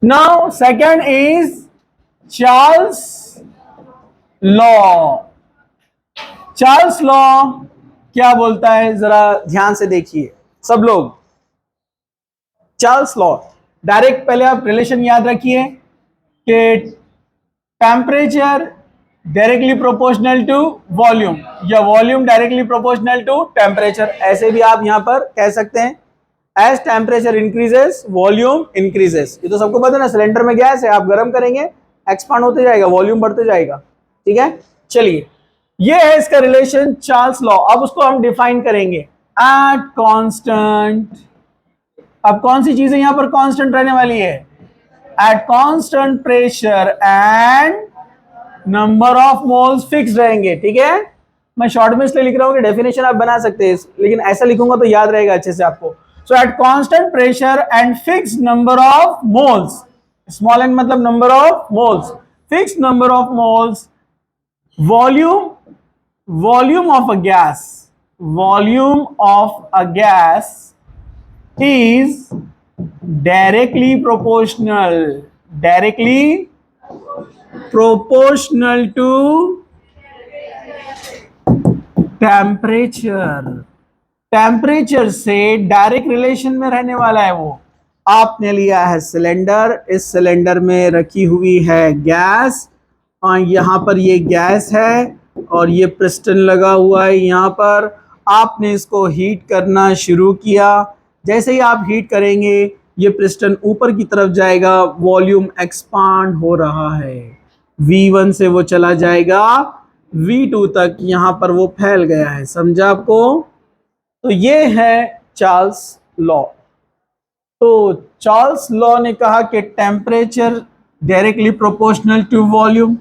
Now second is Charles law. Charles law क्या बोलता है, जरा ध्यान से देखिए सब लोग। चार्ल्स लॉ डायरेक्ट पहले आप रिलेशन याद रखिए कि temperature directly proportional to volume या volume directly proportional to temperature. ऐसे भी आप यहां पर कह सकते हैं as temperature increases volume increases. ये तो सबको पता है ना, सिलेंडर में गैस है, आप गर्म करेंगे एक्सपांड होते जाएगा, वॉल्यूम बढ़ते जाएगा। ठीक है, चलिए ये है इसका रिलेशन चार्ल्स लॉ। अब उसको हम डिफाइन करेंगे एट कांस्टेंट। अब कौन सी चीजें यहां पर कांस्टेंट रहने वाली है? Eight constant pressure and number of moles fix रहेंगे। ठीक है, मैं शॉर्ट में इसलिए लिख रहा हूं कि डेफिनेशन आप बना सकते हैं, लेकिन ऐसा लिखूंगा तो याद रहेगा अच्छे से आपको। So at constant pressure and fix number of moles, small N मतलब number of moles, fix number of moles, volume of a gas, volume of a gas is directly proportional to temperature से direct relation में रहने वाला है वो। आपने लिया है सिलेंडर, इस सिलेंडर में रखी हुई है गैस, और यहां पर ये गैस है और ये पिस्टन लगा हुआ है यहां पर। आपने इसको हीट करना शुरू किया, जैसे ही आप हीट करेंगे ये पिस्टन ऊपर की तरफ जाएगा, वॉल्यूम एक्सपांड हो रहा है, V1 से वो चला जाएगा V2 तक, यहां पर वो फैल गया है। समझा आपको? तो ये है चार्ल्स लॉ। तो चार्ल्स लॉ ने कहा कि temperature directly proportional to volume.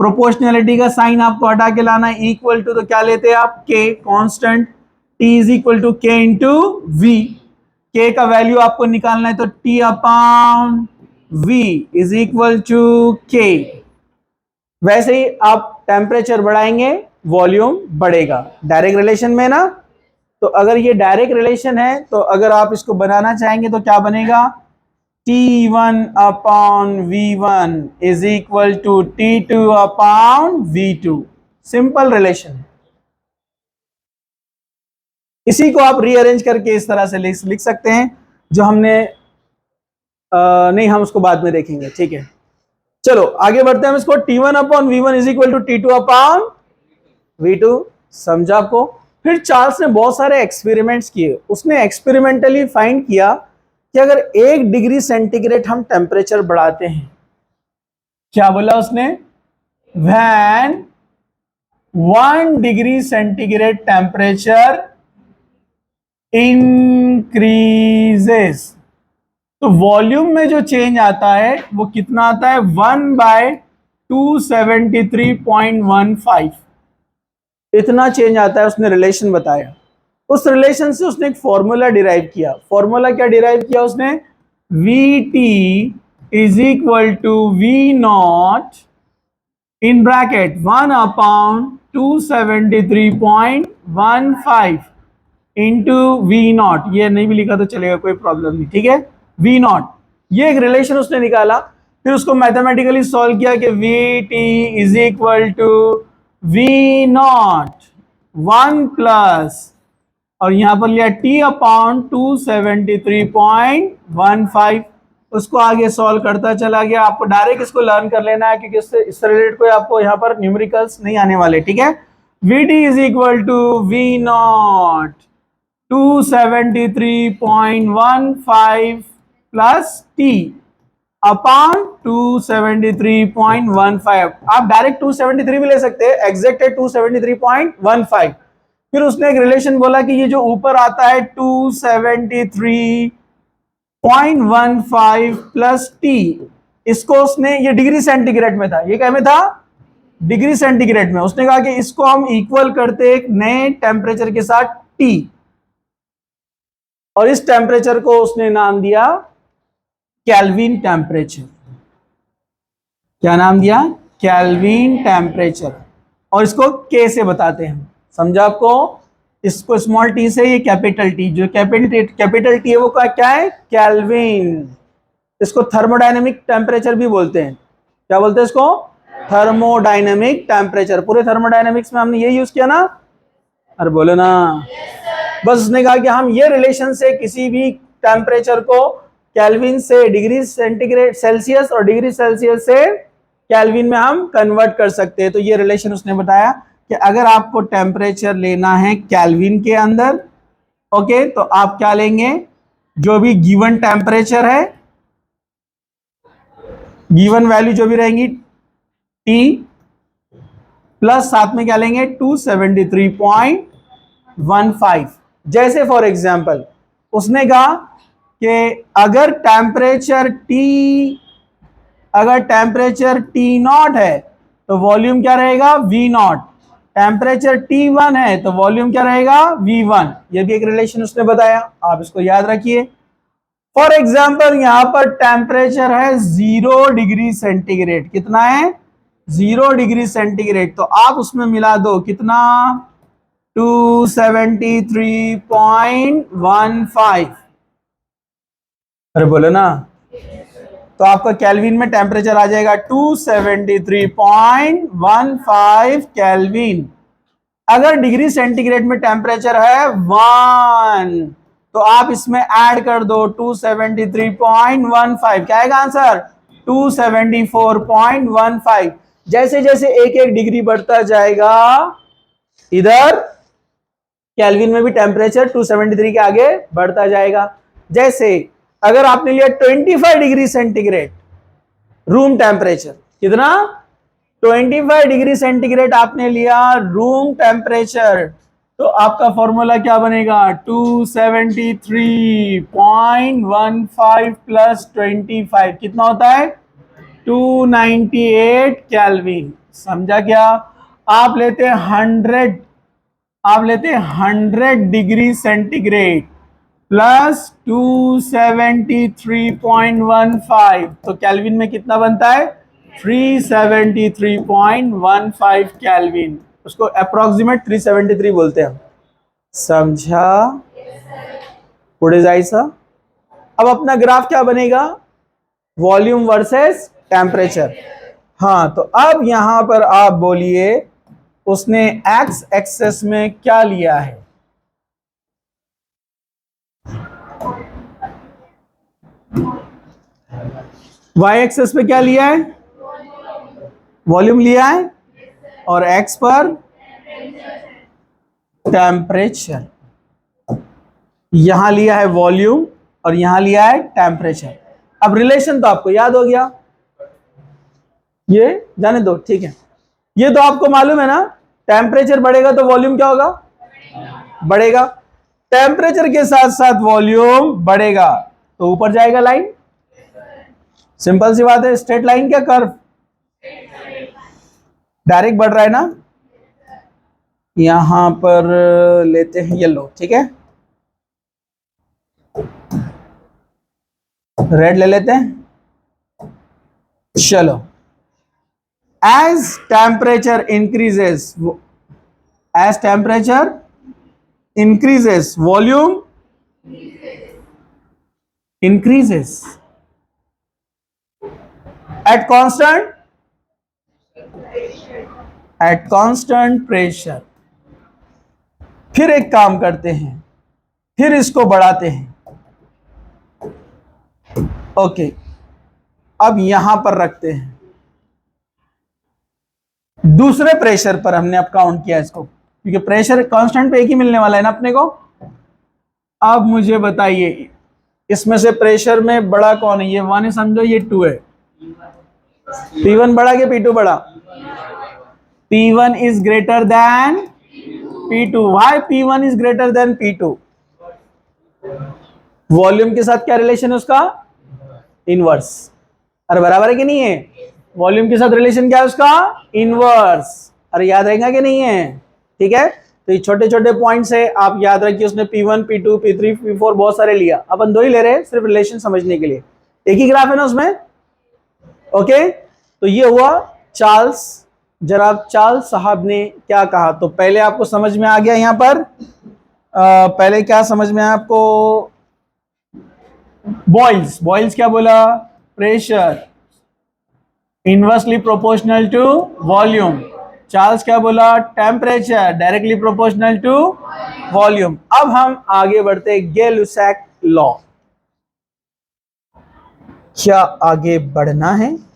Proportionality का साइन आपको हटा के लाना है, इक्वल टू तो क्या लेते हैं आप, K constant, T is equal to K into V. K का वैल्यू आपको निकालना है तो T upon V is equal to K. वैसे ही आप टेम्परेचर बढ़ाएंगे वॉल्यूम बढ़ेगा, डायरेक्ट रिलेशन में ना। तो अगर ये डायरेक्ट रिलेशन है तो अगर आप इसको बनाना चाहेंगे तो क्या बनेगा, T1 upon V1 is equal to T2 upon V2। Simple relation है। इसी को आप रीअरेंज करके इस तरह से लिख सकते हैं, जो हमने नहीं, हम उसको बाद में देखेंगे। ठीक है, चलो आगे बढ़ते हैं। हम इसको T1 upon V1 is equal to T2 upon V2। समझा आपको? फिर चार्ल्स ने बहुत सारे एक्सपेरिमेंट्स किए। उसने एक्सपेरिमेंटली फाइंड किया कि अगर 1 डिग्री सेंटीग्रेड हम टेम्परेचर बढ़ाते हैं, क्या बोला उसने, when 1 degree centigrade temperature increases, तो वॉल्यूम में जो चेंज आता है वो कितना आता है, 1/273.15, इतना चेंज आता है। उसने रिलेशन बताया, उस रिलेशन से उसने एक फॉर्मूला डिराइव किया। फॉर्मूला क्या डिराइव किया उसने, Vt is equal to V not in bracket 1/273.15 into V not. ये नहीं भी लिखा तो चलेगा, कोई प्रॉब्लम नहीं। ठीक है, V नॉट, ये एक रिलेशन उसने निकाला। फिर उसको मैथमेटिकली सॉल्व किया कि Vt is equal to V not 1 plus, और यहां पर लिया T अपॉन 273.15। उसको आगे सॉल्व करता चला गया। आपको डायरेक्ट इसको लर्न कर लेना है, क्योंकि इससे रिलेटेड कोई आपको यहाँ पर न्यूमेरिकल्स नहीं आने वाले। ठीक है, Vt is equal to V not 273.15 plus T upon 273.15। आप डायरेक्ट 273 भी ले सकते हैं, एग्जैक्ट है 273.15। फिर उसने एक रिलेशन बोला कि ये जो ऊपर आता है 273.15 प्लस टी, इसको उसने, ये डिग्री सेंटीग्रेड में था, ये क्या में था, डिग्री सेंटीग्रेड में। उसने कहा कि इसको हम इक्वल करते एक नए टेम्परेचर के साथ टी, और इस टेम्परेचर को उसने नाम दिया केल्विन टेम्परेचर। क्या नाम दिया, केल्विन टेम्परेचर। और इसको के से बताते हैं। समझा आपको? इसको स्मॉल टी से, ये कैपिटल टी, जो कैपिटल टी है वो क्या है, केल्विन। इसको थर्मोडायनेमिक टेम्परेचर भी बोलते हैं। क्या बोलते हैं इसको? Thermodynamic temperature. पूरे थर्मोडायनेमिक्स में हमने ये यूज किया ना, अरे बोले ना। बस उसने कहा कि हम ये रिलेशन से किसी भी टेम्परेचर को केल्विन से डिग्री सेंटीग्रेड सेल्सियस और डिग्री सेल्सियस से केल्विन में हम कन्वर्ट कर सकते हैं। तो ये रिलेशन उसने बताया कि अगर आपको टेम्परेचर लेना है केल्विन के अंदर, ओके, तो आप क्या लेंगे, जो भी गिवन टेम्परेचर है, गिवन वैल्यू जो भी रहेंगी T, प्लस साथ में क्या लेंगे 273.15। जैसे फॉर एग्जांपल उसने कहा कि अगर टेम्परेचर T नॉट है तो वॉल्यूम क्या रहेगा V नॉट, टेम्परेचर T1 है तो वॉल्यूम क्या रहेगा V1। ये भी एक रिलेशन उसने बताया, आप इसको याद रखिए। फॉर एग्जाम्पल यहां पर टेम्परेचर है 0 डिग्री सेंटीग्रेड। कितना है? 0 डिग्री सेंटीग्रेड। तो आप उसमें मिला दो कितना, 273.15। अरे बोलो ना। तो आपका केल्विन में टेम्परेचर आ जाएगा 273.15 केल्विन। अगर डिग्री सेंटीग्रेड में टेम्परेचर है 1, तो आप इसमें ऐड कर दो 273.15। क्या आएगा आंसर? 274.15। जैसे जैसे एक एक डिग्री बढ़ता जाएगा, इधर केल्विन में भी टेम्परेचर 273 के आगे बढ़ता जाएगा। जैसे अगर आपने लिया 25 डिग्री सेंटीग्रेड रूम टेम्परेचर, कितना, 25 डिग्री सेंटीग्रेड आपने लिया रूम टेम्परेचर, तो आपका फॉर्मूला क्या बनेगा, 273.15 प्लस 25 कितना होता है, 298 केल्विन। समझा क्या? आप लेते 100 डिग्री सेंटीग्रेड प्लस 273.15, तो केल्विन में कितना बनता है, 373.15 केल्विन। उसको अप्रोक्सीमेट 373 बोलते हैं। समझा? पुढे जायचं। अब अपना ग्राफ क्या बनेगा, वॉल्यूम वर्सेस टेम्परेचर। हाँ, तो अब यहां पर आप बोलिए उसने एक्स एक्सेस में क्या लिया है, वाई एक्सेस पे क्या लिया है, वॉल्यूम लिया है, और एक्स पर टेम्परेचर। यहां लिया है वॉल्यूम और यहां लिया है टेम्परेचर। अब रिलेशन तो आपको याद हो गया, ये जाने दो, ठीक है। ये तो आपको मालूम है ना, टेम्परेचर बढ़ेगा तो वॉल्यूम क्या होगा, बढ़ेगा। टेम्परेचर के साथ साथ वॉल्यूम बढ़ेगा तो ऊपर जाएगा लाइन। सिंपल सी बात है, स्ट्रेट लाइन क्या कर्व, डायरेक्ट बढ़ रहा है ना। यहां पर लेते हैं येलो, ठीक है, रेड ले लेते हैं। चलो, as temperature increases volume increases at constant pressure। फिर एक काम करते हैं, फिर इसको बढ़ाते हैं। ओके, अब यहां पर रखते हैं, दूसरे प्रेशर पर हमने अब काउंट किया इसको, क्योंकि प्रेशर कांस्टेंट पे एक ही मिलने वाला है ना अपने को। अब मुझे बताइए इसमें से प्रेशर में बड़ा कौन है, ये 1 है समझो, ये 2 है। P1 बड़ा कि P2 बड़ा, P1 is greater than P2। Why P1 is greater than P2? Volume के साथ क्या रिलेशन है उसका, इनवर्स। अरे बराबर है कि नहीं है, वॉल्यूम के साथ रिलेशन क्या है उसका, इनवर्स। अरे याद रहेगा कि नहीं है, ठीक है। तो ये छोटे छोटे पॉइंट्स है, आप याद रखिए। उसने P1 P2 P3 P4 बहुत सारे लिया, अपन 2 ही ले रहे हैं सिर्फ रिलेशन समझने के लिए, एक ही ग्राफ है ना उसमें। ओके, तो ये हुआ चार्ल्स, जनाब चार्ल्स साहब ने क्या कहा। तो पहले आपको समझ में आ गया यहां पर, पहले क्या समझ में आया आपको, बॉयल्स क्या बोला, pressure inversely proportional to volume. Charles क्या बोला? Temperature directly proportional to volume. अब हम आगे बढ़ते गै-लुसैक लॉ। क्या आगे बढ़ना है?